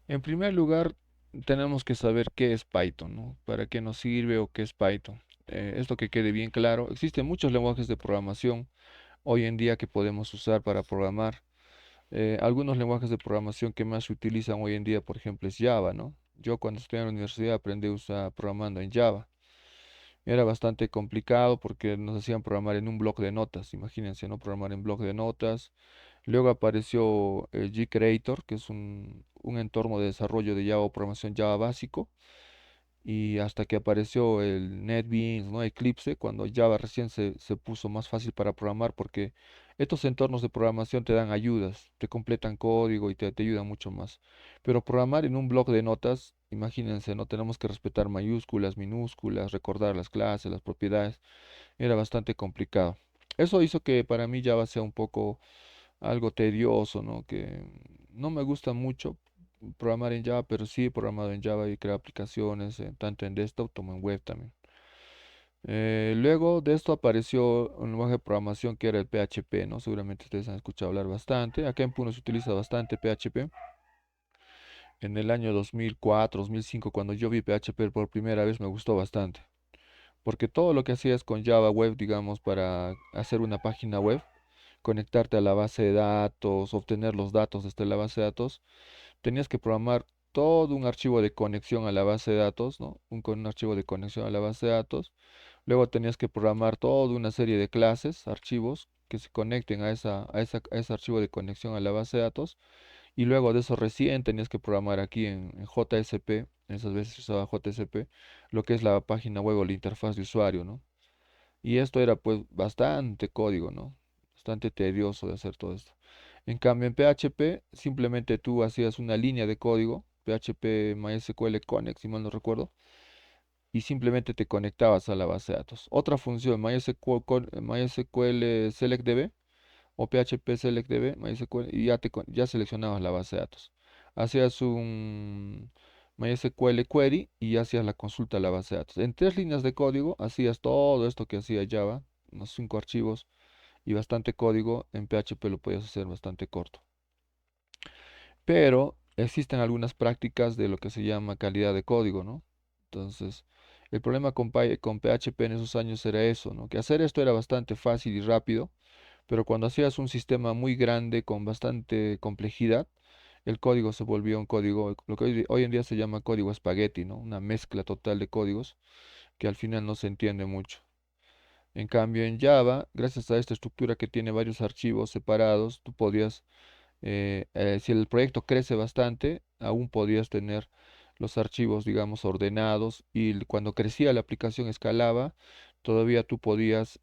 En primer lugar, tenemos que saber qué es Python, ¿no? ¿Para qué nos sirve o qué es Python? Esto que quede bien claro. Existen muchos lenguajes de programación hoy en día que podemos usar para programar. Algunos lenguajes de programación que más se utilizan hoy en día, por ejemplo, es Java, ¿no? Yo cuando estuve en la universidad aprendí a usar programando en Java. Era bastante complicado porque nos hacían programar en un bloc de notas. Imagínense, ¿no? Programar en bloc de notas. Luego apareció el GCreator, que es un entorno de desarrollo de Java o programación Java básico. Y hasta que apareció el NetBeans, ¿no? Eclipse, cuando Java recién se puso más fácil para programar, porque estos entornos de programación te dan ayudas, te completan código y te ayudan mucho más. Pero programar en un bloc de notas, imagínense, no tenemos que respetar mayúsculas, minúsculas, recordar las clases, las propiedades, era bastante complicado. Eso hizo que para mí Java sea un poco algo tedioso, ¿no? Que no me gusta mucho programar en Java, pero sí he programado en Java y creado aplicaciones, tanto en desktop como en web también. Luego de esto apareció un lenguaje de programación que era el PHP, ¿no? Seguramente ustedes han escuchado hablar bastante. Acá en Puno se utiliza bastante PHP. En el año 2004, 2005, cuando yo vi PHP por primera vez, me gustó bastante. Porque todo lo que hacías con Java Web, digamos, para hacer una página web, conectarte a la base de datos, obtener los datos desde la base de datos, tenías que programar todo un archivo de conexión a la base de datos, ¿no? Un archivo de conexión a la base de datos. Luego tenías que programar toda una serie de clases, archivos que se conecten a ese archivo de conexión a la base de datos. Y luego de eso recién tenías que programar aquí en JSP, en esas veces se usaba JSP, lo que es la página web o la interfaz de usuario, ¿no? Y esto era pues bastante código, ¿no? Bastante tedioso de hacer todo esto. En cambio, en PHP simplemente tú hacías una línea de código, PHP MySQL Connect, si mal no recuerdo, y simplemente te conectabas a la base de datos. Otra función, MySQL SelectDB o PHP SelectDB, MySQL, y ya seleccionabas la base de datos. Hacías un MySQL query y hacías la consulta a la base de datos. En tres líneas de código hacías todo esto que hacía Java, unos cinco archivos y bastante código. En PHP lo podías hacer bastante corto. Pero existen algunas prácticas de lo que se llama calidad de código, ¿no? Entonces, el problema con PHP en esos años era eso, ¿no? Que hacer esto era bastante fácil y rápido, pero cuando hacías un sistema muy grande con bastante complejidad, el código se volvía un código, lo que hoy en día se llama código espagueti, ¿no? Una mezcla total de códigos que al final no se entiende mucho. En cambio, en Java, gracias a esta estructura que tiene varios archivos separados, tú podías, si el proyecto crece bastante, aún podías tener los archivos, digamos, ordenados y cuando crecía la aplicación escalaba, todavía tú podías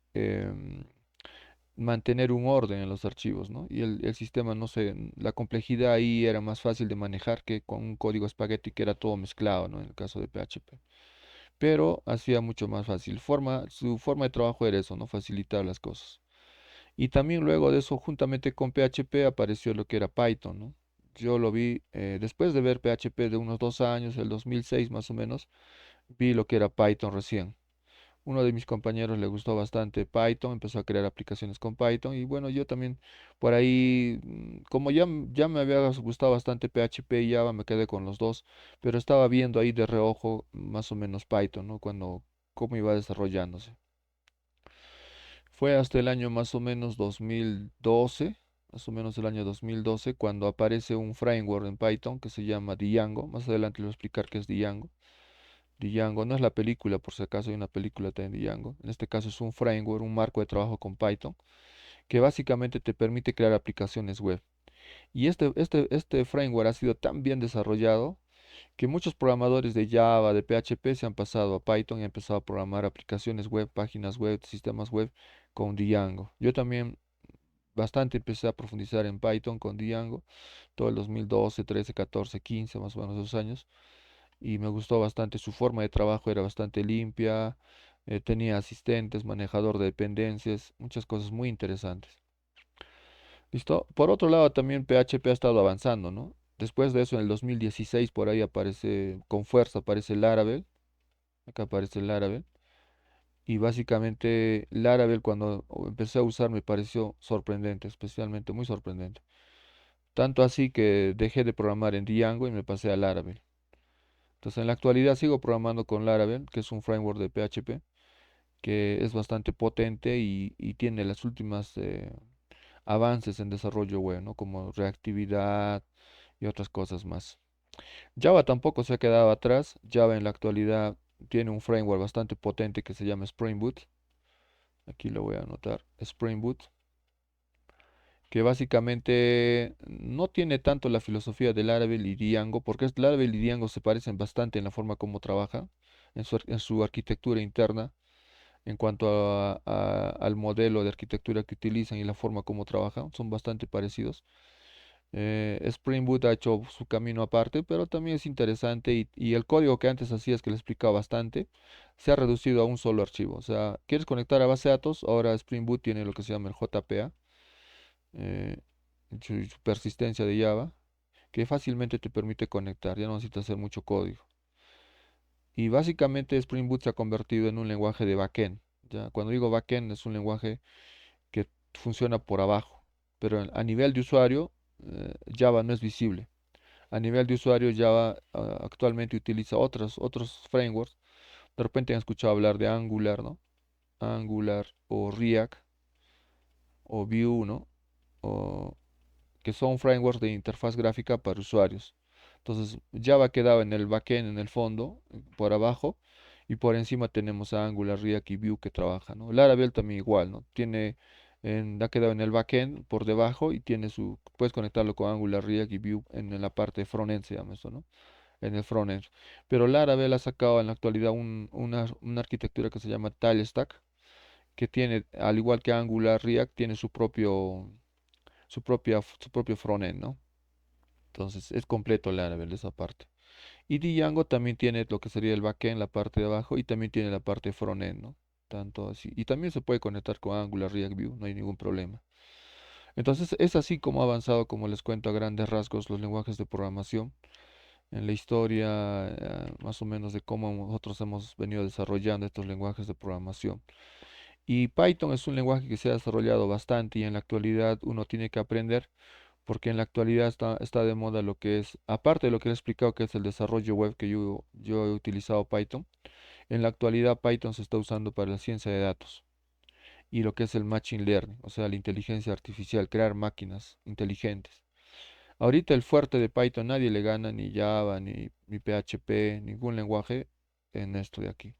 mantener un orden en los archivos, ¿no? Y el sistema, no sé, la complejidad ahí era más fácil de manejar que con un código espagueti que era todo mezclado, ¿no? En el caso de PHP. Pero hacía mucho más fácil. Su forma de trabajo era eso, ¿no? Facilitar las cosas. Y también luego de eso, juntamente con PHP, apareció lo que era Python, ¿no? Yo lo vi después de ver PHP de unos 2 años, el 2006 más o menos, vi lo que era Python recién. Uno de mis compañeros le gustó bastante Python, empezó a crear aplicaciones con Python y bueno, yo también por ahí, como ya me había gustado bastante PHP y Java, me quedé con los dos, pero estaba viendo ahí de reojo más o menos Python, ¿no? Cómo iba desarrollándose. Fue hasta el año más o menos 2012, más o menos el año 2012, cuando aparece un framework en Python que se llama Django. Más adelante les voy a explicar qué es Django. Django no es la película, por si acaso hay una película también de Django. En este caso es un framework, un marco de trabajo con Python, que básicamente te permite crear aplicaciones web. Y este framework ha sido tan bien desarrollado que muchos programadores de Java, de PHP se han pasado a Python y han empezado a programar aplicaciones web, páginas web, sistemas web con Django. Yo también bastante empecé a profundizar en Python con Django, todo el 2012, 13, 14, 15, más o menos esos años y me gustó bastante. Su forma de trabajo era bastante limpia, tenía asistentes, manejador de dependencias, muchas cosas muy interesantes. ¿Listo? Por otro lado, también PHP ha estado avanzando, ¿no? Después de eso, en el 2016, por ahí aparece, con fuerza aparece Laravel, acá aparece Laravel, y básicamente Laravel cuando empecé a usar me pareció sorprendente, especialmente muy sorprendente. Tanto así que dejé de programar en Django y me pasé a Laravel. Entonces en la actualidad sigo programando con Laravel, que es un framework de PHP, que es bastante potente y tiene las últimas avances en desarrollo web, ¿no? Como reactividad y otras cosas más. Java tampoco se ha quedado atrás. Java en la actualidad tiene un framework bastante potente que se llama Spring Boot. Aquí lo voy a anotar. Spring Boot, que básicamente no tiene tanto la filosofía de Laravel y Django, porque Laravel y Django se parecen bastante en la forma como trabaja, en su arquitectura interna, en cuanto al modelo de arquitectura que utilizan y la forma como trabajan, son bastante parecidos. Spring Boot ha hecho su camino aparte, pero también es interesante y el código que antes hacías, que le explicaba bastante, se ha reducido a un solo archivo. O sea, quieres conectar a base de datos, ahora Spring Boot tiene lo que se llama el JPA, eh, su persistencia de Java, que fácilmente te permite conectar, ya no necesitas hacer mucho código. Y básicamente Spring Boot se ha convertido en un lenguaje de backend. Ya, cuando digo backend es un lenguaje que funciona por abajo, pero a nivel de usuario, Java no es visible. A nivel de usuario, Java actualmente utiliza otros frameworks. De repente han escuchado hablar de Angular, ¿no? Angular o React o Vue, ¿no? O, que son frameworks de interfaz gráfica para usuarios. Entonces, Java quedaba en el backend, en el fondo, por abajo, y por encima tenemos a Angular, React y Vue que trabajan, ¿no? Laravel también igual, ¿no? Ha quedado en el backend por debajo y puedes conectarlo con Angular, React y Vue en la parte frontend, se llama eso, ¿no? En el frontend. Pero Laravel ha sacado en la actualidad una arquitectura que se llama Tile Stack, que tiene, al igual que Angular, React, tiene su propio frontend, ¿no? Entonces es completo Laravel esa parte. Y Django también tiene lo que sería el backend, la parte de abajo, y también tiene la parte frontend, ¿no? Tanto así. Y también se puede conectar con Angular, React, Vue, no hay ningún problema. Entonces es así como ha avanzado, como les cuento a grandes rasgos, los lenguajes de programación en la historia, más o menos de cómo nosotros hemos venido desarrollando estos lenguajes de programación. Y Python es un lenguaje que se ha desarrollado bastante y en la actualidad uno tiene que aprender porque en la actualidad está de moda lo que es, aparte de lo que he explicado que es el desarrollo web que yo he utilizado Python, en la actualidad Python se está usando para la ciencia de datos y lo que es el machine learning, o sea, la inteligencia artificial, crear máquinas inteligentes. Ahorita el fuerte de Python nadie le gana ni Java, ni PHP, ningún lenguaje en esto de aquí.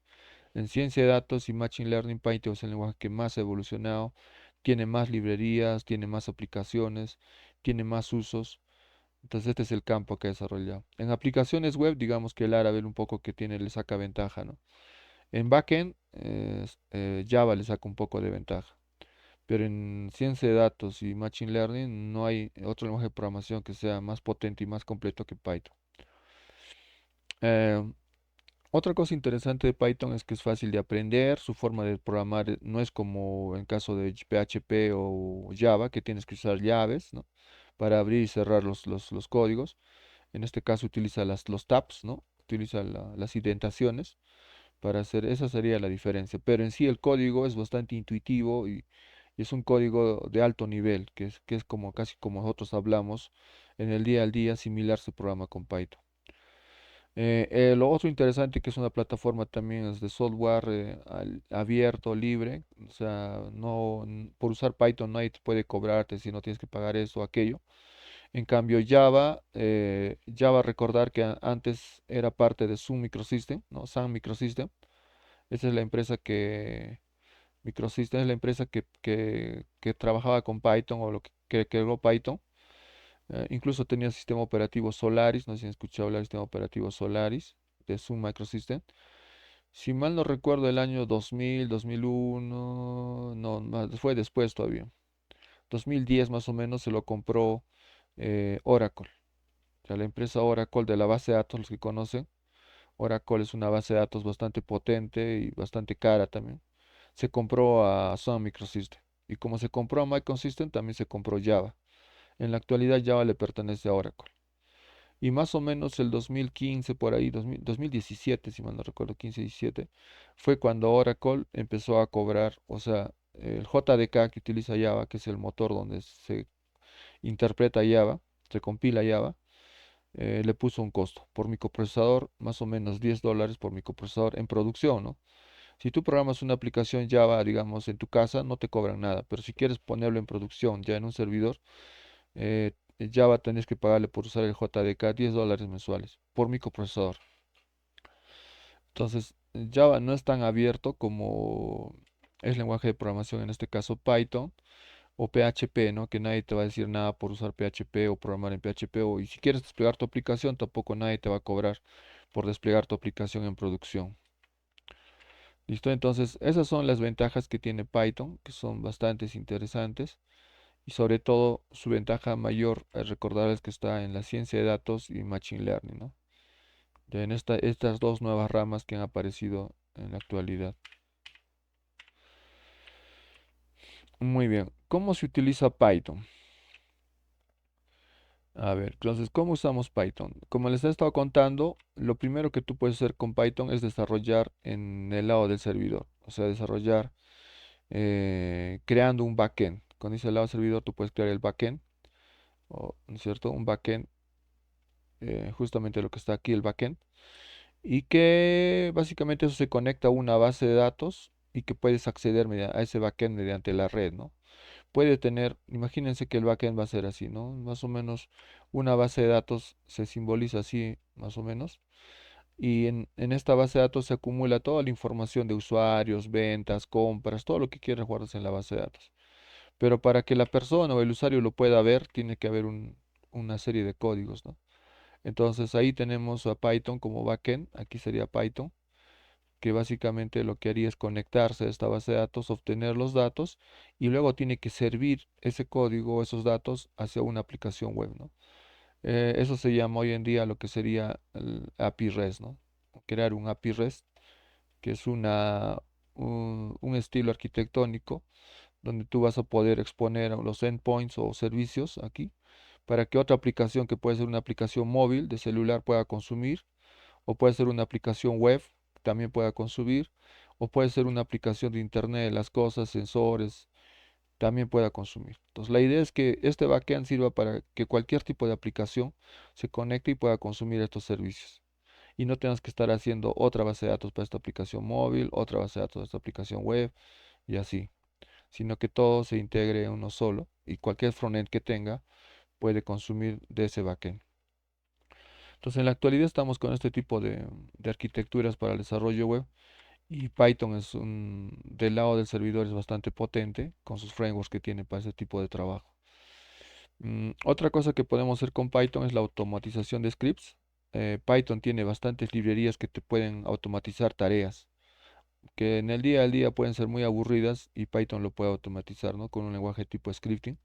En ciencia de datos y machine learning, Python es el lenguaje que más ha evolucionado, tiene más librerías, tiene más aplicaciones, tiene más usos. Entonces este es el campo que ha desarrollado. En aplicaciones web, digamos que el Laravel un poco que tiene, le saca ventaja, ¿no? En backend, Java le saca un poco de ventaja. Pero en ciencia de datos y machine learning no hay otro lenguaje de programación que sea más potente y más completo que Python. Eh, Otra cosa interesante de Python es que es fácil de aprender, su forma de programar no es como en caso de PHP o Java, que tienes que usar llaves, ¿no? Para abrir y cerrar los códigos. En este caso utiliza los tabs, ¿no? Utiliza las indentaciones para hacer, esa sería la diferencia. Pero en sí el código es bastante intuitivo y es un código de alto nivel, que es como casi como nosotros hablamos en el día al día, similar se programa con Python. Lo otro interesante que es una plataforma también es de software abierto, libre, o sea, por usar Python nadie te puede cobrarte si no tienes que pagar eso o aquello. En cambio, Java recordar que antes era parte de Sun Microsystem, ¿no? Sun Microsystem. Esa es la empresa Microsystem es la empresa que trabajaba con Python o que creó Python. Incluso tenía sistema operativo Solaris, no sé si han escuchado hablar del sistema operativo Solaris de Sun Microsystem. Si mal no recuerdo, el año 2000, 2001, no, fue después todavía. 2010 más o menos se lo compró Oracle. O sea, la empresa Oracle de la base de datos, los que conocen, Oracle es una base de datos bastante potente y bastante cara también. Se compró a Sun Microsystem. Y como se compró a Microsystem, también se compró Java. En la actualidad Java le pertenece a Oracle. Y más o menos el 2015, por ahí, 2017, si mal no recuerdo, 15-17, fue cuando Oracle empezó a cobrar, o sea, el JDK que utiliza Java, que es el motor donde se interpreta Java, se compila Java, le puso un costo por microprocesador, más o menos $10 por microprocesador en producción, ¿no? Si tú programas una aplicación Java, digamos, en tu casa, no te cobran nada, pero si quieres ponerlo en producción ya en un servidor, Java tenés que pagarle por usar el JDK $10 mensuales por microprocesador. Entonces, Java no es tan abierto como es lenguaje de programación, en este caso Python o PHP, ¿no? Que nadie te va a decir nada por usar PHP o programar en PHP, y si quieres desplegar tu aplicación, tampoco nadie te va a cobrar por desplegar tu aplicación en producción. ¿Listo? Entonces, esas son las ventajas que tiene Python, que son bastante interesantes. Y sobre todo, su ventaja mayor, recordarles que está en la ciencia de datos y Machine Learning, ¿no? En estas dos nuevas ramas que han aparecido en la actualidad. Muy bien, ¿cómo se utiliza Python? A ver, entonces, ¿cómo usamos Python? Como les he estado contando, lo primero que tú puedes hacer con Python es desarrollar en el lado del servidor, o sea, desarrollar creando un backend. Cuando dice el lado del servidor, tú puedes crear el backend, ¿no es cierto? Un backend, justamente lo que está aquí, el backend, y que básicamente eso se conecta a una base de datos y que puedes acceder a ese backend mediante la red, ¿no? Puede tener, imagínense que el backend va a ser así, ¿no? Más o menos una base de datos se simboliza así, más o menos. Y en esta base de datos se acumula toda la información de usuarios, ventas, compras, todo lo que quieras guardas en la base de datos. Pero para que la persona o el usuario lo pueda ver, tiene que haber una serie de códigos, ¿no? Entonces ahí tenemos a Python como backend, aquí sería Python, que básicamente lo que haría es conectarse a esta base de datos, obtener los datos y luego tiene que servir ese código o esos datos hacia una aplicación web, ¿no? Eso se llama hoy en día lo que sería el API REST, ¿no? Crear un API REST, que es un estilo arquitectónico donde tú vas a poder exponer a los endpoints o servicios aquí para que otra aplicación que puede ser una aplicación móvil de celular pueda consumir, o puede ser una aplicación web que también pueda consumir, o puede ser una aplicación de Internet de las cosas, sensores, también pueda consumir. Entonces, la idea es que este backend sirva para que cualquier tipo de aplicación se conecte y pueda consumir estos servicios. Y no tengas que estar haciendo otra base de datos para esta aplicación móvil, otra base de datos para esta aplicación web y así, sino que todo se integre en uno solo y cualquier frontend que tenga puede consumir de ese backend. Entonces, en la actualidad estamos con este tipo de arquitecturas para el desarrollo web y Python del lado del servidor es bastante potente con sus frameworks que tiene para ese tipo de trabajo. Otra cosa que podemos hacer con Python es la automatización de scripts. Python tiene bastantes librerías que te pueden automatizar tareas que en el día al día pueden ser muy aburridas y Python lo puede automatizar, ¿no? Con un lenguaje tipo scripting.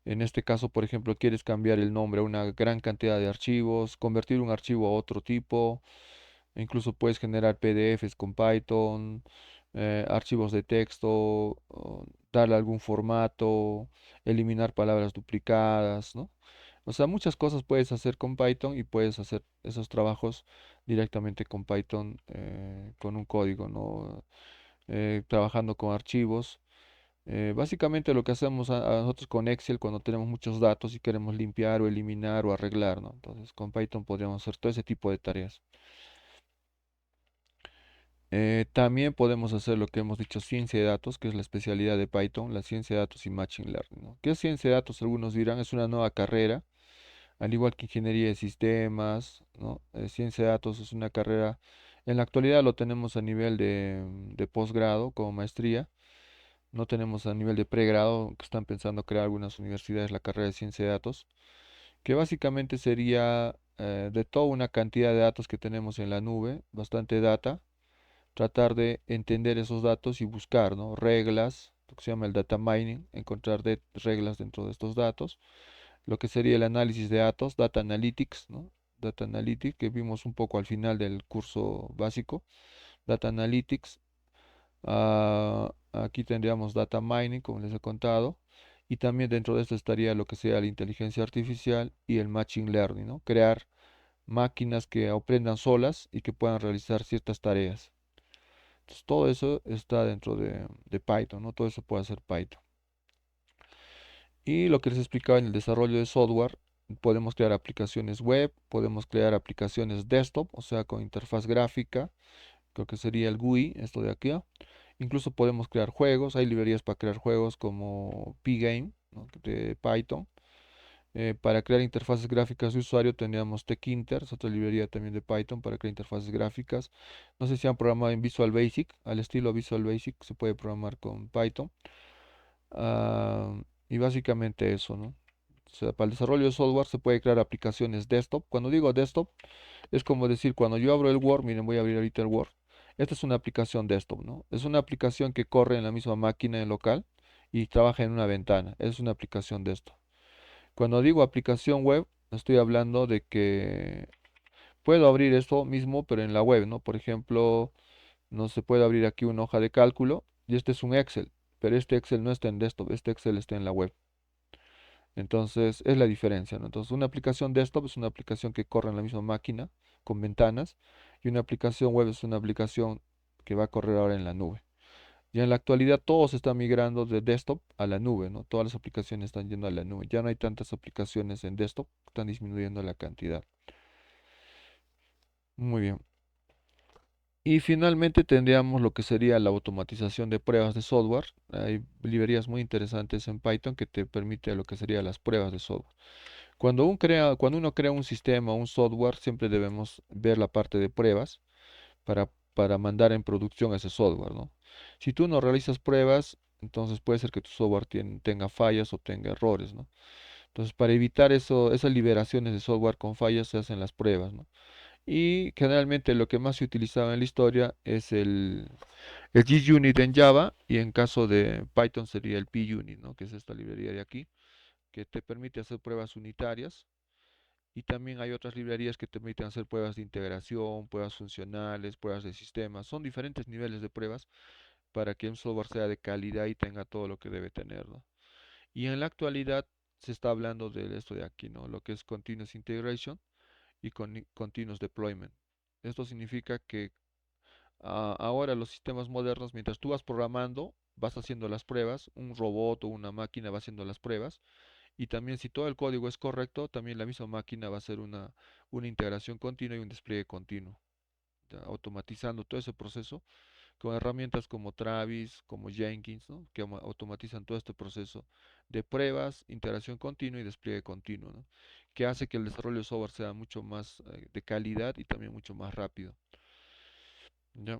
En este caso, por ejemplo, quieres cambiar el nombre a una gran cantidad de archivos, convertir un archivo a otro tipo, e incluso puedes generar PDFs con Python, archivos de texto, darle algún formato, eliminar palabras duplicadas, ¿no? O sea, muchas cosas puedes hacer con Python y puedes hacer esos trabajos directamente con Python, con un código, ¿no? Trabajando con archivos. Básicamente lo que hacemos a nosotros con Excel cuando tenemos muchos datos y queremos limpiar o eliminar o arreglar, ¿no? Entonces con Python podríamos hacer todo ese tipo de tareas. También podemos hacer lo que hemos dicho, ciencia de datos, que es la especialidad de Python, la ciencia de datos y Machine Learning, ¿no? ¿Qué es ciencia de datos? Algunos dirán, es una nueva carrera, al igual que ingeniería de sistemas, ¿no? Ciencia de datos es una carrera, en la actualidad lo tenemos a nivel de posgrado como maestría, no tenemos a nivel de pregrado, que están pensando crear algunas universidades la carrera de ciencia de datos, que básicamente sería de toda una cantidad de datos que tenemos en la nube, bastante data, tratar de entender esos datos y buscar, ¿no? Reglas, lo que se llama el data mining, encontrar reglas dentro de estos datos, lo que sería el análisis de datos, data analytics, ¿no? Data analytics, que vimos un poco al final del curso básico, data analytics. Aquí tendríamos data mining, como les he contado, y también dentro de esto estaría lo que sea la inteligencia artificial y el machine learning, ¿no? Crear máquinas que aprendan solas y que puedan realizar ciertas tareas. Entonces, todo eso está dentro de Python, ¿no? Todo eso puede hacer Python. Y lo que les explicaba en el desarrollo de software, podemos crear aplicaciones web, podemos crear aplicaciones desktop, o sea, con interfaz gráfica, creo que sería el GUI, esto de aquí. Incluso podemos crear juegos, hay librerías para crear juegos como Pgame, ¿no? De Python. Para crear interfaces gráficas de usuario teníamos Tkinter, es otra librería también de Python para crear interfaces gráficas. No sé si han programado en Visual Basic, al estilo Visual Basic se puede programar con Python. Y básicamente eso, ¿no? O sea, para el desarrollo de software se puede crear aplicaciones desktop. Cuando digo desktop, es como decir, cuando yo abro el Word, miren, voy a abrir ahorita el Word. Esta es una aplicación desktop, ¿no? Es una aplicación que corre en la misma máquina en local y trabaja en una ventana. Es una aplicación desktop. Cuando digo aplicación web, estoy hablando de que puedo abrir esto mismo, pero en la web, ¿no? Por ejemplo, no se puede abrir aquí una hoja de cálculo y este es un Excel, pero este Excel no está en desktop, este Excel está en la web. Entonces, es la diferencia, ¿no? Entonces, una aplicación desktop es una aplicación que corre en la misma máquina con ventanas y una aplicación web es una aplicación que va a correr ahora en la nube. Ya en la actualidad todo se está migrando de desktop a la nube, ¿no? Todas las aplicaciones están yendo a la nube. Ya no hay tantas aplicaciones en desktop, están disminuyendo la cantidad. Muy bien. Y finalmente tendríamos lo que sería la automatización de pruebas de software. Hay librerías muy interesantes en Python que te permite lo que serían las pruebas de software. Cuando uno crea un sistema o un software, siempre debemos ver la parte de pruebas para mandar en producción ese software, ¿no? Si tú no realizas pruebas, entonces puede ser que tu software tenga fallas o tenga errores, ¿no? Entonces, para evitar eso, esas liberaciones de software con fallas se hacen las pruebas, ¿no? Y generalmente lo que más se utilizaba en la historia es el JUnit en Java y en caso de Python sería el PUnit, ¿no? Que es esta librería de aquí, que te permite hacer pruebas unitarias y también hay otras librerías que te permiten hacer pruebas de integración, pruebas funcionales, pruebas de sistemas. Son diferentes niveles de pruebas para que un software sea de calidad y tenga todo lo que debe tener, ¿no? Y en la actualidad se está hablando de esto de aquí, ¿no? Lo que es Continuous Integration y Continuous Deployment. Esto significa que ahora los sistemas modernos, mientras tú vas programando, vas haciendo las pruebas, un robot o una máquina va haciendo las pruebas, y también si todo el código es correcto, también la misma máquina va a hacer una integración continua y un despliegue continuo, ya, automatizando todo ese proceso con herramientas como Travis, como Jenkins, ¿no? Que automatizan todo este proceso de pruebas, integración continua y despliegue continuo, ¿no? Que hace que el desarrollo de software sea mucho más de calidad y también mucho más rápido. ¿Ya?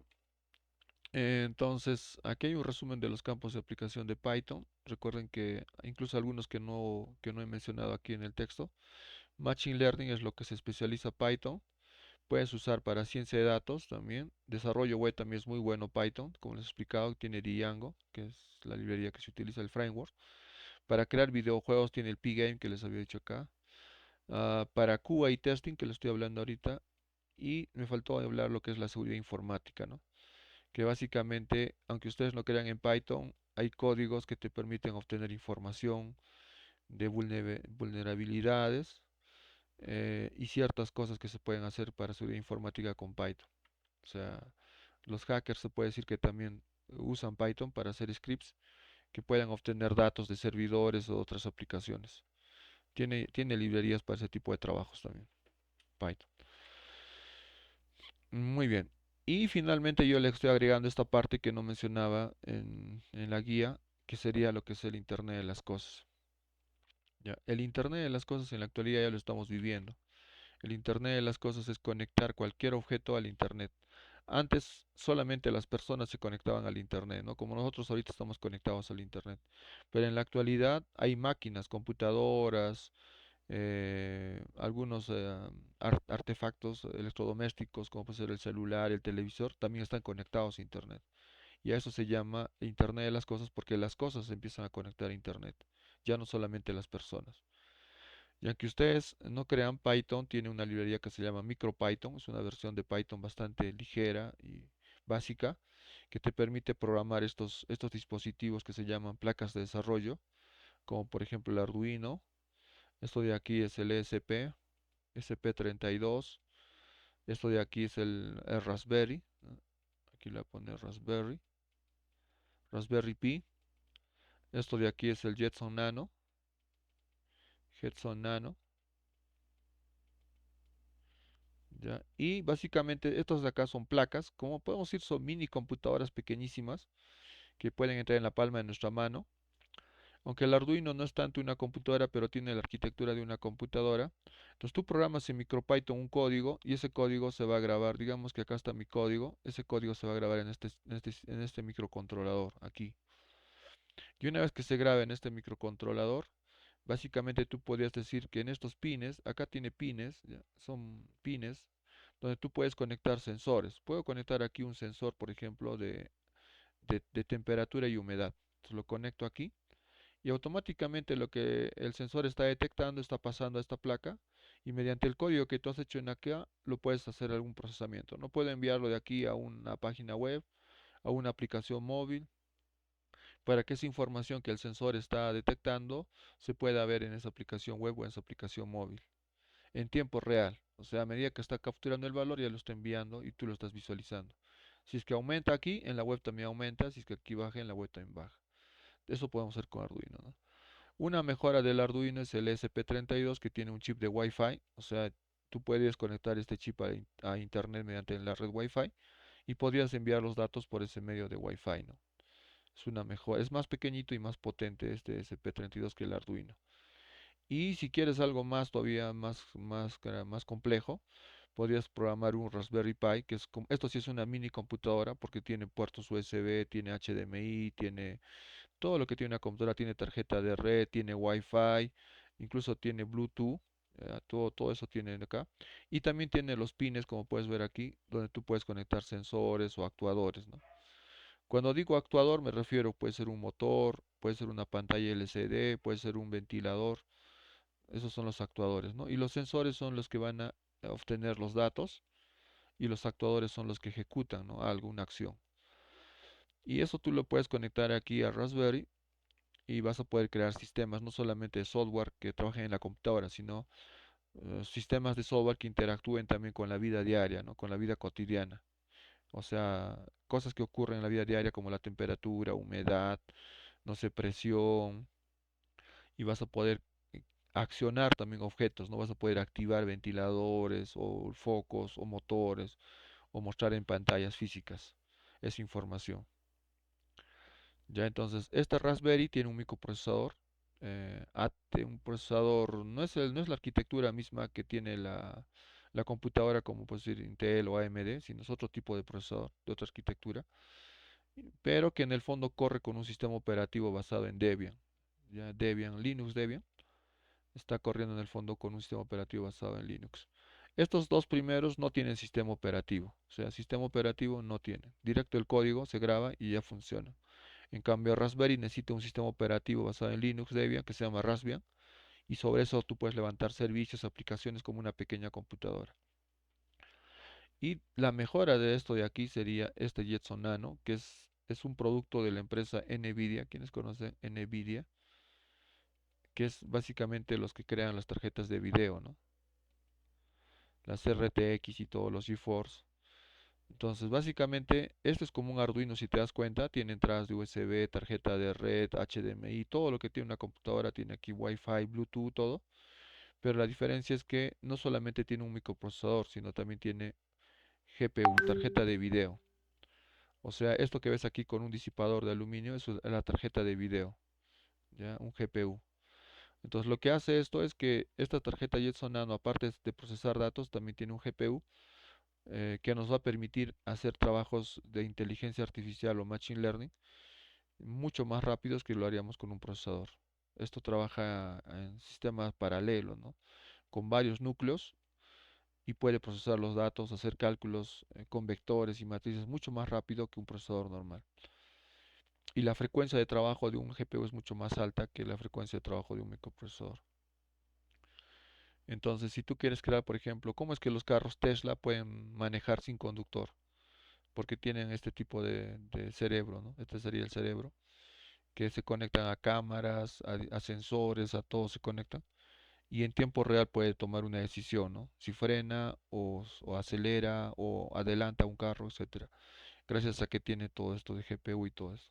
Entonces, aquí hay un resumen de los campos de aplicación de Python. Recuerden que incluso algunos que no he mencionado aquí en el texto. Machine Learning es lo que se especializa Python. Puedes usar para ciencia de datos también. Desarrollo web también es muy bueno Python. Como les he explicado, tiene Django, que es la librería que se utiliza, el framework. Para crear videojuegos tiene el Pgame, que les había dicho acá. Para QA y testing, que les estoy hablando ahorita. Y me faltó hablar lo que es la seguridad informática, ¿no? Que básicamente, aunque ustedes no crean en Python, hay códigos que te permiten obtener información de vulnerabilidades y ciertas cosas que se pueden hacer para seguridad informática con Python. O sea, los hackers se puede decir que también usan Python para hacer scripts que puedan obtener datos de servidores o otras aplicaciones. Tiene librerías para ese tipo de trabajos también, Python. Muy bien. Y finalmente yo le estoy agregando esta parte que no mencionaba en la guía, que sería lo que es el Internet de las cosas. Ya, el Internet de las cosas en la actualidad ya lo estamos viviendo. El Internet de las cosas es conectar cualquier objeto al Internet. Antes solamente las personas se conectaban al Internet, ¿no? Como nosotros ahorita estamos conectados al Internet. Pero en la actualidad hay máquinas, computadoras, algunos artefactos electrodomésticos, como puede ser el celular, el televisor, también están conectados a Internet. Y a eso se llama Internet de las cosas porque las cosas se empiezan a conectar a Internet, ya no solamente las personas. Ya que ustedes no crean, Python tiene una librería que se llama MicroPython, es una versión de Python bastante ligera y básica que te permite programar estos dispositivos que se llaman placas de desarrollo, como por ejemplo el Arduino. Esto de aquí es el ESP, SP32. Esto de aquí es el Raspberry, ¿no? Aquí le voy a poner Raspberry, Raspberry Pi. Esto de aquí es el Jetson Nano, Jetson Nano. ¿ya? Y básicamente estos de acá son placas, como podemos decir, son mini computadoras pequeñísimas que pueden entrar en la palma de nuestra mano. Aunque el Arduino no es tanto una computadora, pero tiene la arquitectura de una computadora. Entonces tú programas en MicroPython un código y ese código se va a grabar. Digamos que acá está mi código. Ese código se va a grabar en este microcontrolador aquí. Y una vez que se grabe en este microcontrolador, básicamente tú podrías decir que en estos pines, acá tiene pines, ¿ya? Son pines donde tú puedes conectar sensores. Puedo conectar aquí un sensor, por ejemplo, de temperatura y humedad. Entonces lo conecto aquí y automáticamente lo que el sensor está detectando está pasando a esta placa y mediante el código que tú has hecho en acá lo puedes hacer algún procesamiento. No puedo enviarlo de aquí a una página web, a una aplicación móvil, para que esa información que el sensor está detectando se pueda ver en esa aplicación web o en esa aplicación móvil en tiempo real. O sea, a medida que está capturando el valor ya lo está enviando y tú lo estás visualizando. Si es que aumenta aquí, en la web también aumenta. Si es que aquí baja, en la web también baja. Eso podemos hacer con Arduino, ¿no? Una mejora del Arduino es el ESP32 que tiene un chip de Wi-Fi, o sea, tú puedes conectar este chip a internet mediante la red Wi-Fi y podrías enviar los datos por ese medio de Wi-Fi, ¿no? Es una mejora, es más pequeñito y más potente este ESP32 que el Arduino. Y si quieres algo más todavía más complejo, podrías programar un Raspberry Pi, esto sí es una mini computadora porque tiene puertos USB, tiene HDMI, tiene todo lo que tiene una computadora, tiene tarjeta de red, tiene Wi-Fi, incluso tiene Bluetooth, todo eso tiene acá. Y también tiene los pines, como puedes ver aquí, donde tú puedes conectar sensores o actuadores, ¿no? Cuando digo actuador me refiero, puede ser un motor, puede ser una pantalla LCD, puede ser un ventilador, esos son los actuadores, ¿no? Y los sensores son los que van a obtener los datos y los actuadores son los que ejecutan, ¿no? Alguna acción. Y eso tú lo puedes conectar aquí a Raspberry y vas a poder crear sistemas, no solamente de software que trabajen en la computadora, sino sistemas de software que interactúen también con la vida diaria, ¿no? Con la vida cotidiana. O sea, cosas que ocurren en la vida diaria como la temperatura, humedad, no sé, presión, y vas a poder accionar también objetos, ¿no? Vas a poder activar ventiladores o focos o motores o mostrar en pantallas físicas esa información. Ya entonces, esta Raspberry tiene un microprocesador un procesador, no es la arquitectura misma que tiene la computadora como puede ser Intel o AMD, sino es otro tipo de procesador, de otra arquitectura, pero que en el fondo corre con un sistema operativo basado en Debian. Ya Debian, Linux Debian, está corriendo en el fondo con un sistema operativo basado en Linux. Estos dos primeros no tienen sistema operativo, o sea, sistema operativo no tienen. Directo el código se graba y ya funciona. En cambio, Raspberry necesita un sistema operativo basado en Linux Debian que se llama Raspbian y sobre eso tú puedes levantar servicios, aplicaciones como una pequeña computadora. Y la mejora de esto de aquí sería este Jetson Nano, que es un producto de la empresa Nvidia, quienes conocen Nvidia, que es básicamente los que crean las tarjetas de video, ¿no? Las RTX y todos los GeForce. Entonces, básicamente, esto es como un Arduino, si te das cuenta, tiene entradas de USB, tarjeta de red, HDMI, todo lo que tiene una computadora, tiene aquí Wi-Fi, Bluetooth, todo. Pero la diferencia es que no solamente tiene un microprocesador, sino también tiene GPU, tarjeta de video. O sea, esto que ves aquí con un disipador de aluminio, eso es la tarjeta de video, ¿ya? Un GPU. Entonces, lo que hace esto es que esta tarjeta Jetson Nano, aparte de procesar datos, también tiene un GPU que nos va a permitir hacer trabajos de inteligencia artificial o machine learning mucho más rápidos que lo haríamos con un procesador. Esto trabaja en sistemas paralelos, ¿no? Con varios núcleos y puede procesar los datos, hacer cálculos con vectores y matrices mucho más rápido que un procesador normal. Y la frecuencia de trabajo de un GPU es mucho más alta que la frecuencia de trabajo de un microprocesador. Entonces, si tú quieres crear, por ejemplo, cómo es que los carros Tesla pueden manejar sin conductor, porque tienen este tipo de cerebro, ¿no? Este sería el cerebro, que se conectan a cámaras, a sensores, a todo se conectan, y en tiempo real puede tomar una decisión, ¿no? Si frena o acelera o adelanta un carro, etcétera. Gracias a que tiene todo esto de GPU y todo esto.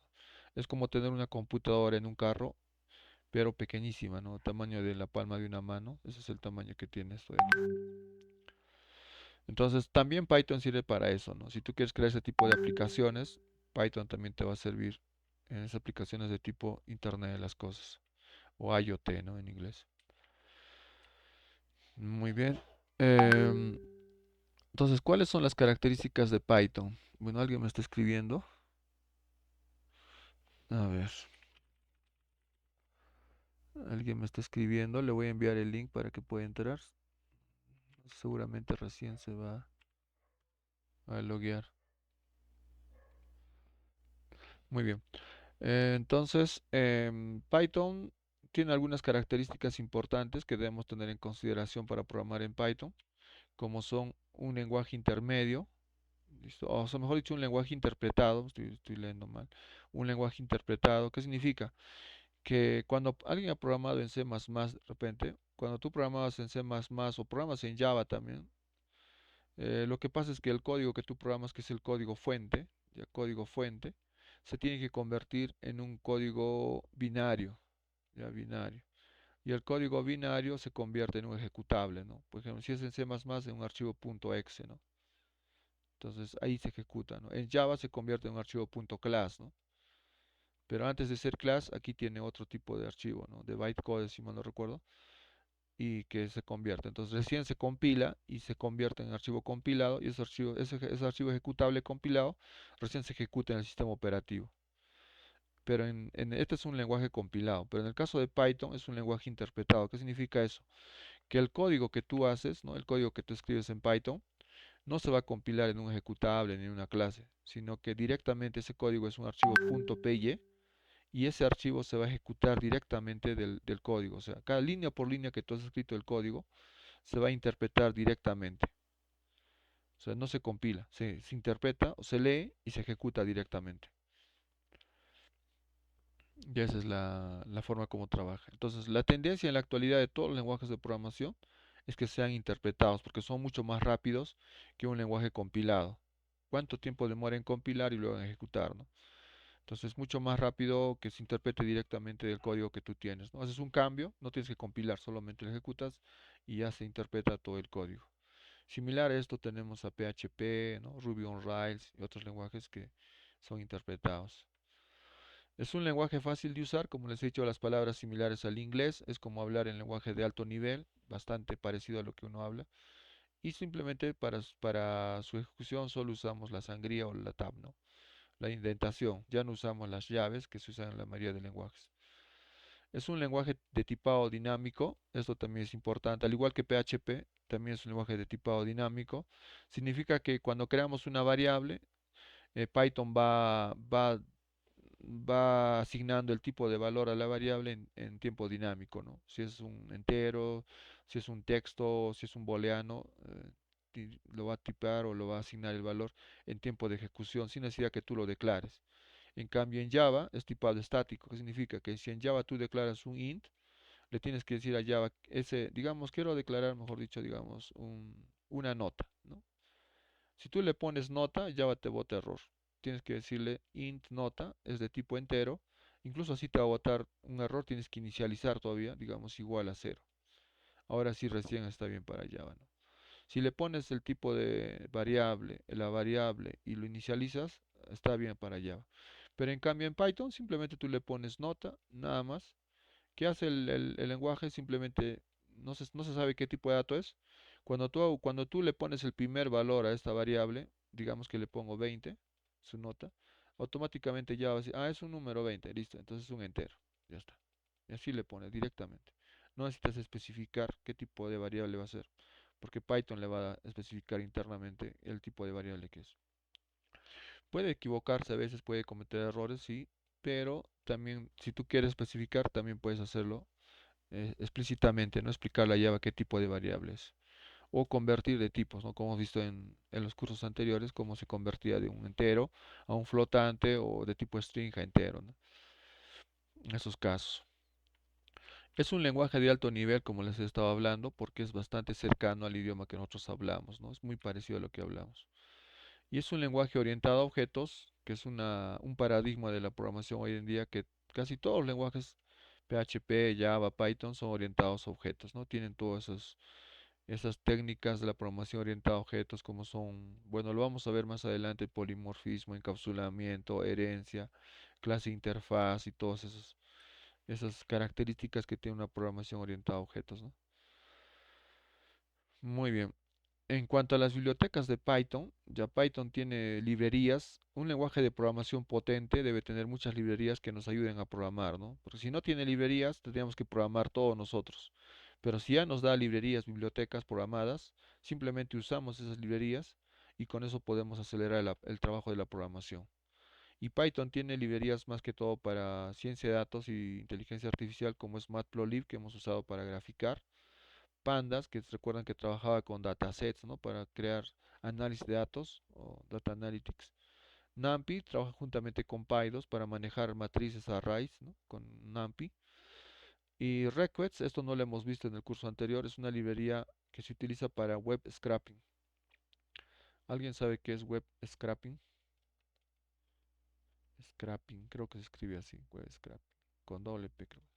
Es como tener una computadora en un carro, pero pequeñísima, ¿no? Tamaño de la palma de una mano. Ese es el tamaño que tiene esto de aquí. Entonces, también Python sirve para eso, ¿no? Si tú quieres crear ese tipo de aplicaciones, Python también te va a servir en esas aplicaciones de tipo Internet de las cosas, o IoT, ¿no? En inglés. Muy bien. Em, entonces, ¿cuáles son las características de Python? Bueno, alguien me está escribiendo. A ver, alguien me está escribiendo. Le voy a enviar el link para que pueda entrar. Seguramente recién se va a loguear. Muy bien. Entonces, Python tiene algunas características importantes que debemos tener en consideración para programar en Python, como son un lenguaje intermedio, ¿listo? O sea, mejor dicho, un lenguaje interpretado, estoy leyendo mal, un lenguaje interpretado. ¿Qué significa? Que cuando alguien ha programado en C++ de repente, cuando tú programabas en C++ o programas en Java también, lo que pasa es que el código que tú programas, que es el código fuente, ya código fuente, se tiene que convertir en un código binario, ya binario. Y el código binario se convierte en un ejecutable, ¿no? Por ejemplo, si es en C++, en un archivo .exe, ¿no? Entonces ahí se ejecuta, ¿no? En Java se convierte en un archivo .class, ¿no? Pero antes de ser class, aquí tiene otro tipo de archivo, ¿no? De bytecode, si mal no recuerdo, y que se convierte. Entonces recién se compila y se convierte en archivo compilado y ese archivo ejecutable compilado recién se ejecuta en el sistema operativo. Pero este es un lenguaje compilado, pero en el caso de Python es un lenguaje interpretado. ¿Qué significa eso? Que el código que tú haces, ¿no? El código que tú escribes en Python, no se va a compilar en un ejecutable ni en una clase, sino que directamente ese código es un archivo .py y ese archivo se va a ejecutar directamente del código. O sea, cada línea por línea que tú has escrito el código se va a interpretar directamente. O sea, no se compila, se interpreta o se lee y se ejecuta directamente. Y esa es la forma como trabaja. Entonces, la tendencia en la actualidad de todos los lenguajes de programación es que sean interpretados porque son mucho más rápidos que un lenguaje compilado. ¿Cuánto tiempo demora en compilar y luego en ejecutar, ¿no? Entonces, es mucho más rápido que se interprete directamente del código que tú tienes, ¿no? Haces un cambio, no tienes que compilar, solamente lo ejecutas y ya se interpreta todo el código. Similar a esto tenemos a PHP, ¿no? Ruby on Rails y otros lenguajes que son interpretados. Es un lenguaje fácil de usar, como les he dicho, las palabras similares al inglés, es como hablar en lenguaje de alto nivel, bastante parecido a lo que uno habla, y simplemente para su ejecución solo usamos la sangría o la tab, ¿no? La indentación, ya no usamos las llaves que se usan en la mayoría de lenguajes. Es un lenguaje de tipado dinámico, esto también es importante, al igual que PHP, también es un lenguaje de tipado dinámico. Significa que cuando creamos una variable, Python va asignando el tipo de valor a la variable en tiempo dinámico, ¿no? Si es un entero, si es un texto, si es un booleano, lo va a tipar o lo va a asignar el valor en tiempo de ejecución sin necesidad que tú lo declares. En cambio, en Java es tipado estático, que significa que si en Java tú declaras un int, le tienes que decir a Java, digamos, quiero declarar, mejor dicho, digamos, una nota, ¿no? Si tú le pones nota, Java te bota error. Tienes que decirle int nota, es de tipo entero. Incluso así te va a botar un error, tienes que inicializar todavía, digamos, igual a cero. Ahora sí recién está bien para Java, ¿no? Si le pones el tipo de variable, la variable y lo inicializas, está bien para Java. Pero en cambio en Python simplemente tú le pones nota, nada más. ¿Qué hace el lenguaje? Simplemente no se sabe qué tipo de dato es. Cuando tú le pones el primer valor a esta variable, digamos que le pongo 20, su nota, automáticamente ya va a decir, es un número 20, listo, entonces es un entero, ya está. Y así le pones directamente. No necesitas especificar qué tipo de variable va a ser, porque Python le va a especificar internamente el tipo de variable que es. Puede equivocarse a veces, puede cometer errores, sí, pero también si tú quieres especificar, también puedes hacerlo explícitamente, no explicarle a Java qué tipo de variables o convertir de tipos, ¿no? Como hemos visto en los cursos anteriores, cómo se convertía de un entero a un flotante o de tipo string a entero, ¿no? En esos casos. Es un lenguaje de alto nivel, como les he estado hablando, porque es bastante cercano al idioma que nosotros hablamos, ¿no? Es muy parecido a lo que hablamos. Y es un lenguaje orientado a objetos, que es un paradigma de la programación hoy en día, que casi todos los lenguajes PHP, Java, Python son orientados a objetos, ¿no? Tienen todos esas técnicas de la programación orientada a objetos como son, bueno, lo vamos a ver más adelante, polimorfismo, encapsulamiento, herencia, clase interfaz y todas esas características que tiene una programación orientada a objetos, ¿no? Muy bien. En cuanto a las bibliotecas de Python, ya Python tiene librerías. Un lenguaje de programación potente debe tener muchas librerías que nos ayuden a programar, ¿no? Porque si no tiene librerías, tendríamos que programar todos nosotros. Pero si ya nos da librerías, bibliotecas programadas, simplemente usamos esas librerías y con eso podemos acelerar el trabajo de la programación. Y Python tiene librerías más que todo para ciencia de datos y inteligencia artificial, como es Matplotlib, que hemos usado para graficar. Pandas, que recuerdan que trabajaba con datasets, ¿no? Para crear análisis de datos o data analytics. NumPy trabaja juntamente con PyDos para manejar matrices arrays, ¿no? Con NumPy. Y Request, esto no lo hemos visto en el curso anterior, es una librería que se utiliza para web scraping. ¿Alguien sabe qué es web scraping? Scraping, creo que se escribe así, web scraping, con doble P, creo.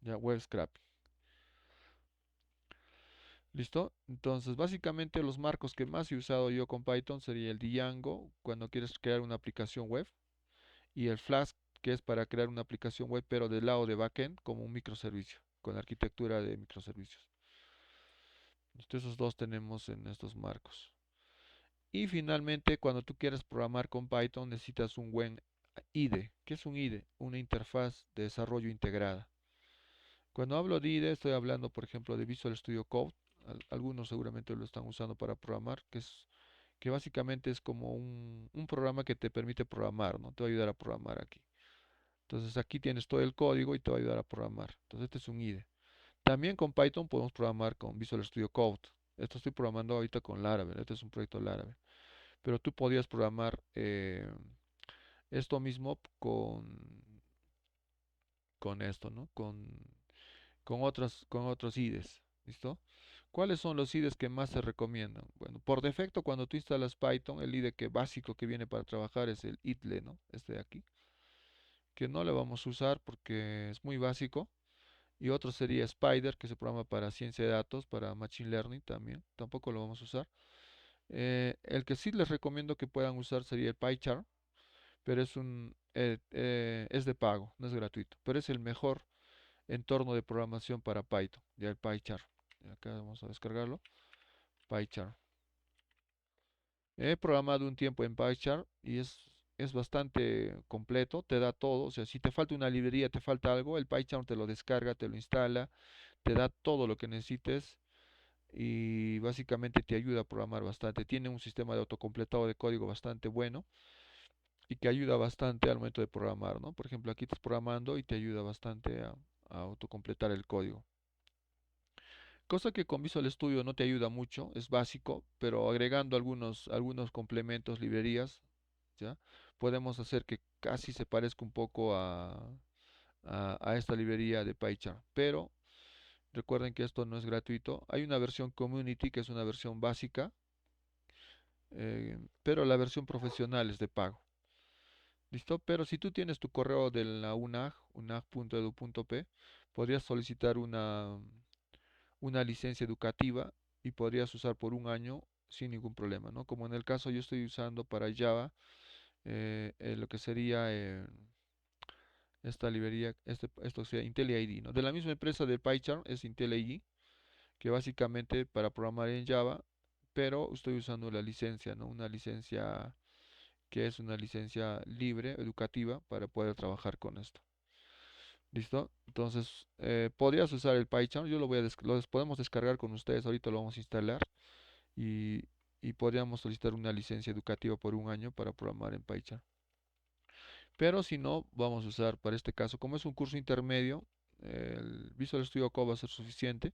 Ya, web scraping. ¿Listo? Entonces, básicamente los marcos que más he usado yo con Python sería el Django cuando quieres crear una aplicación web y el Flask que es para crear una aplicación web pero del lado de backend como un microservicio con arquitectura de microservicios. Esos dos tenemos en estos marcos. Y finalmente, cuando tú quieres programar con Python necesitas un buen IDE. ¿Qué es un IDE? Una interfaz de desarrollo integrada. Cuando hablo de IDE, estoy hablando, por ejemplo, de Visual Studio Code. Algunos seguramente lo están usando para programar, que básicamente es como un programa que te permite programar, ¿no? Te va a ayudar a programar aquí. Entonces aquí tienes todo el código y te va a ayudar a programar. Entonces este es un IDE. También con Python podemos programar con Visual Studio Code. Esto estoy programando ahorita con Laravel. Este es un proyecto Laravel. Pero tú podías programar esto mismo con esto, ¿no? Con otros IDEs. ¿Listo? ¿Cuáles son los IDEs que más se recomiendan? Bueno, por defecto, cuando tú instalas Python, el IDE básico que viene para trabajar es el ITLE, ¿no? Este de aquí, que no le vamos a usar porque es muy básico. Y otro sería Spider, que se programa para ciencia de datos, para Machine Learning también. Tampoco lo vamos a usar. El que sí les recomiendo que puedan usar sería el PyCharm, pero es de pago, no es gratuito. Pero es el mejor entorno de programación para Python, ya el PyCharm. Acá vamos a descargarlo. PyCharm. He programado un tiempo en PyCharm y es bastante completo, te da todo. O sea, si te falta una librería, te falta algo, el PyCharm te lo descarga, te lo instala, te da todo lo que necesites y básicamente te ayuda a programar bastante. Tiene un sistema de autocompletado de código bastante bueno y que ayuda bastante al momento de programar, ¿no? Por ejemplo, aquí estás programando y te ayuda bastante a autocompletar el código. Cosa que con Visual Studio no te ayuda mucho, es básico, pero agregando algunos complementos, librerías, ¿ya? Podemos hacer que casi se parezca un poco a esta librería de PyCharm. Pero recuerden que esto no es gratuito. Hay una versión Community que es una versión básica, pero la versión profesional es de pago. ¿Listo? Pero si tú tienes tu correo de la UNAG, unag.edu.p, podrías solicitar una licencia educativa y podrías usar por un año sin ningún problema, ¿no? Como en el caso yo estoy usando para Java, lo que sería esta librería, esto sería IntelliID, ¿no? De la misma empresa de PyCharm es IntelliID, que básicamente para programar en Java, pero estoy usando la licencia, ¿no? Una licencia que es una licencia libre, educativa, para poder trabajar con esto. ¿Listo? Entonces, podrías usar el PyCharm, yo lo podemos descargar con ustedes, ahorita lo vamos a instalar y, y podríamos solicitar una licencia educativa por un año para programar en PyCharm. Pero si no, vamos a usar para este caso, como es un curso intermedio, el Visual Studio Code va a ser suficiente.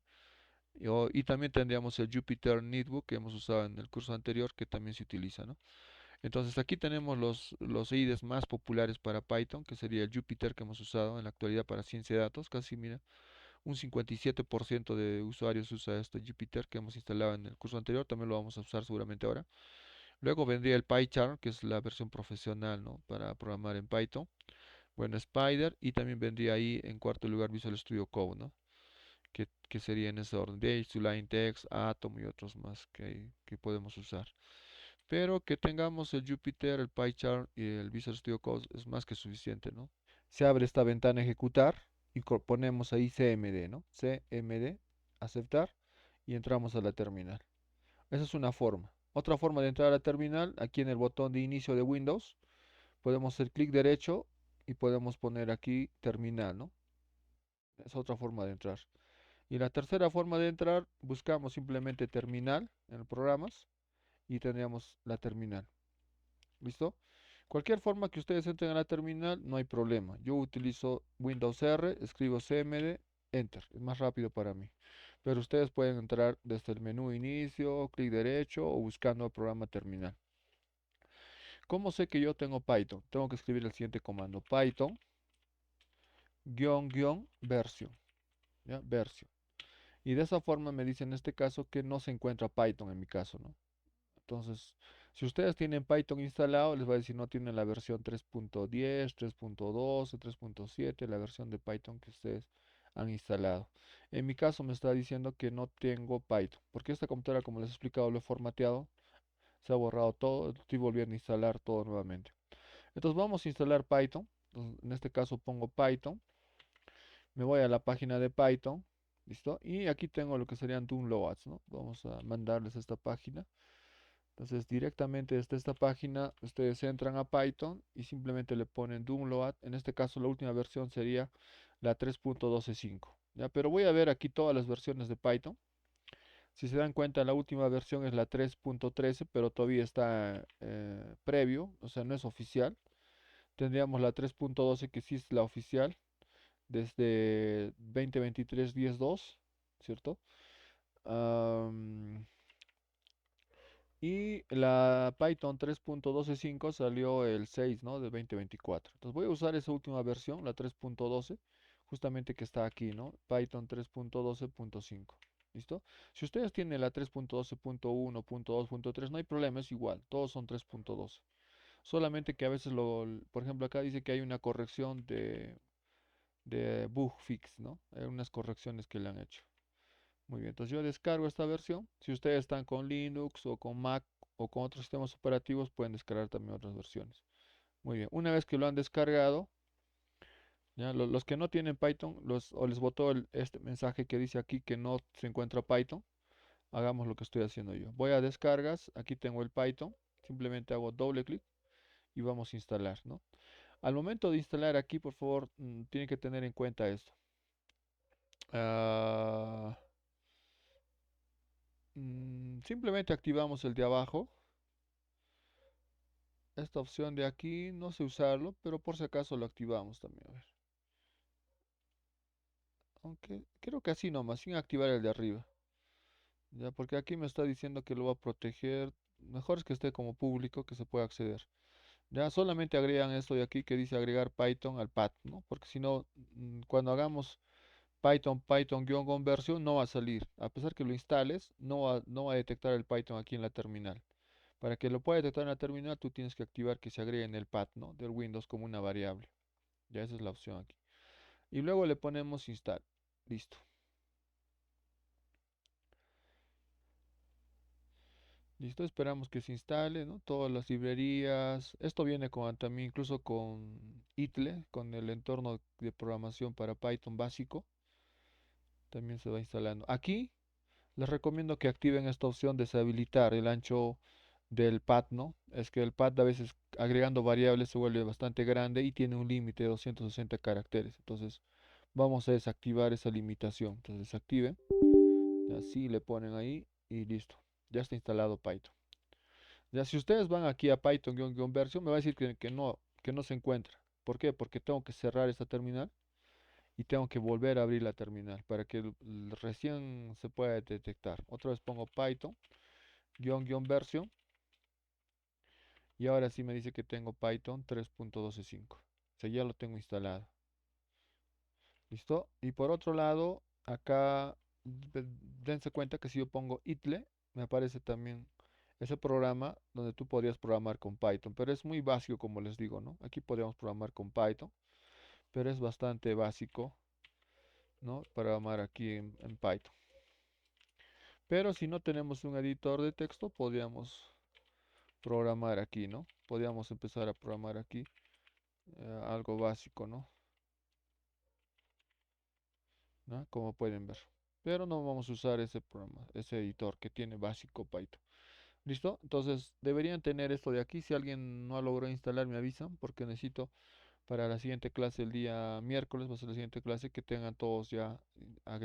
Y también tendríamos el Jupyter Notebook que hemos usado en el curso anterior, que también se utiliza, ¿no? Entonces aquí tenemos los IDEs más populares para Python, que sería el Jupyter que hemos usado en la actualidad para ciencia de datos. Casi, mira, un 57% de usuarios usa este Jupyter que hemos instalado en el curso anterior. También lo vamos a usar seguramente ahora. Luego vendría el PyCharm, que es la versión profesional, ¿no? Para programar en Python. Bueno, Spider y también vendría ahí en cuarto lugar Visual Studio Code, ¿no? que sería en ese orden. De Line Text, Atom y otros más que podemos usar. Pero que tengamos el Jupyter, el PyChart y el Visual Studio Code es más que suficiente, ¿no? Se abre esta ventana ejecutar y ponemos ahí CMD, ¿no? CMD, aceptar y entramos a la terminal. Esa es una forma. Otra forma de entrar a la terminal, aquí en el botón de inicio de Windows, podemos hacer clic derecho y podemos poner aquí terminal, ¿no? Es otra forma de entrar. Y la tercera forma de entrar, buscamos simplemente terminal en los programas y tendríamos la terminal. ¿Listo? Cualquier forma que ustedes entren a la terminal, no hay problema. Yo utilizo Windows R, escribo CMD, Enter. Es más rápido para mí. Pero ustedes pueden entrar desde el menú inicio, clic derecho o buscando el programa terminal. ¿Cómo sé que yo tengo Python? Tengo que escribir el siguiente comando. Python, versión. ¿Ya? Versión. Y de esa forma me dice en este caso que no se encuentra Python en mi caso, ¿no? Entonces, si ustedes tienen Python instalado, les va a decir no tienen la versión 3.10, 3.12, 3.7, la versión de Python que ustedes han instalado. En mi caso me está diciendo que no tengo Python, porque esta computadora, como les he explicado, lo he formateado, se ha borrado todo, estoy volviendo a instalar todo nuevamente. Entonces vamos a instalar Python. Entonces, en este caso pongo Python, me voy a la página de Python, ¿listo? Y aquí tengo lo que serían downloads, ¿no? Vamos a mandarles a esta página. Entonces directamente desde esta página ustedes entran a Python y simplemente le ponen download. En este caso la última versión sería la 3.12.5. Ya, pero voy a ver aquí todas las versiones de Python. Si se dan cuenta, la última versión es la 3.13, pero todavía está previo, o sea, no es oficial. Tendríamos la 3.12 que sí es la oficial desde 2023 10.2, ¿cierto? Am, Y la Python 3.12.5 salió el 6, ¿no? De 2024. Entonces voy a usar esa última versión, la 3.12, justamente que está aquí, ¿no? Python 3.12.5. ¿Listo? Si ustedes tienen la 3.12.1, punto 2, punto 3, no hay problema, es igual, todos son 3.12. Solamente que a veces, por ejemplo, acá dice que hay una corrección de bug fix, ¿no? Hay unas correcciones que le han hecho. Muy bien, entonces yo descargo esta versión. Si ustedes están con Linux o con Mac o con otros sistemas operativos, pueden descargar también otras versiones. Muy bien, una vez que lo han descargado, ya, los que no tienen Python, o les botó este mensaje que dice aquí que no se encuentra Python, hagamos lo que estoy haciendo yo. Voy a descargas, aquí tengo el Python, simplemente hago doble clic y vamos a instalar, ¿no? Al momento de instalar aquí, por favor, tienen que tener en cuenta esto. Ah, simplemente activamos el de abajo. Esta opción de aquí no sé usarlo, pero por si acaso lo activamos también. A ver. Aunque creo que así nomás, sin activar el de arriba. Ya, porque aquí me está diciendo que lo va a proteger. Mejor es que esté como público, que se pueda acceder. Ya solamente agregan esto de aquí que dice agregar Python al path, ¿no? Porque si no, cuando hagamos Python-conversión no va a salir. A pesar que lo instales, no va a detectar el Python aquí en la terminal. Para que lo pueda detectar en la terminal, tú tienes que activar que se agregue en el path, ¿no? Del Windows como una variable. Ya esa es la opción aquí. Y luego le ponemos install. Listo. Listo, esperamos que se instale, ¿no? Todas las librerías. Esto viene con, también incluso con ITLE, con el entorno de programación para Python básico. También se va instalando. Aquí les recomiendo que activen esta opción de deshabilitar el ancho del pad, ¿no? Es que el pad a veces agregando variables se vuelve bastante grande y tiene un límite de 260 caracteres. Entonces vamos a desactivar esa limitación. Entonces desactiven. Así le ponen ahí y listo. Ya está instalado Python. Ya si ustedes van aquí a Python-version, me va a decir que no se encuentra. ¿Por qué? Porque tengo que cerrar esta terminal y tengo que volver a abrir la terminal para que recién se pueda detectar. Otra vez pongo Python-version y ahora sí me dice que tengo Python 3.12.5. O sea, ya lo tengo instalado. ¿Listo? Y por otro lado, acá dense cuenta que si yo pongo itle, me aparece también ese programa donde tú podrías programar con Python, pero es muy básico como les digo, ¿no? Aquí podríamos programar con Python, pero es bastante básico. ¿no? Programar aquí en Python. Pero si no tenemos un editor de texto, podríamos programar aquí, ¿no? Podríamos empezar a programar aquí algo básico, ¿no? ¿No? Como pueden ver. Pero no vamos a usar ese programa, ese editor que tiene básico Python. ¿Listo? Entonces deberían tener esto de aquí. Si alguien no ha logrado instalar, me avisan porque necesito para la siguiente clase el día miércoles, va a ser la siguiente clase, que tengan todos ya agregados.